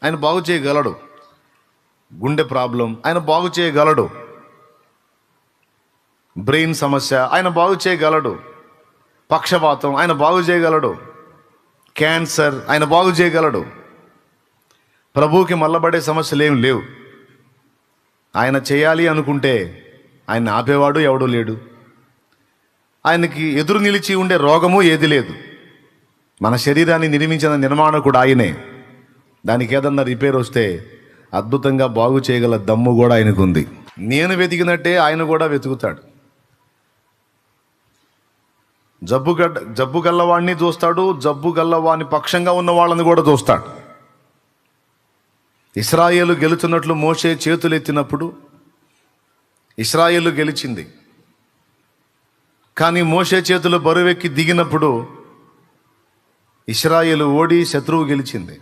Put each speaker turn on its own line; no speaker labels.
ఆయన బాగు చేయగలడు. గుండె ప్రాబ్లం ఆయన బాగు చేయగలడు. బ్రెయిన్ సమస్య ఆయన బాగు చేయగలడు. పక్షపాతం ఆయన బాగు చేయగలడు. క్యాన్సర్ ఆయన బాగు చేయగలడు. ప్రభువుకి మల్లబడే సమస్యలు ఏం లేవు. ఆయన చేయాలి అనుకుంటే ఆయన ఆపేవాడు ఎవడూ లేడు. ఆయనకి ఎదురు నిలిచి ఉండే రోగము ఏది లేదు. మన శరీరాన్ని నిర్మించిన నిర్మాణకుడు ఆయనే. దానికి ఏదన్నా రిపేర్ వస్తే అద్భుతంగా బాగు చేయగల దమ్ము కూడా ఆయనకు ఉంది. నేను వెతికినట్టే ఆయన కూడా వెతుకుతాడు. జబ్బు గల్లవాడిని చూస్తాడు, జబ్బు గల్లవాని పక్షంగా ఉన్న వాళ్ళని కూడా చూస్తాడు. ఇశ్రాయేలు గెలుచున్నట్లు మోషే చేతులెత్తినప్పుడు ఇశ్రాయేలు గెలిచింది. కానీ మోషే చేతులు బరువెక్కి దిగినప్పుడు ఇశ్రాయేలు ఓడి శత్రువు గెలిచింది.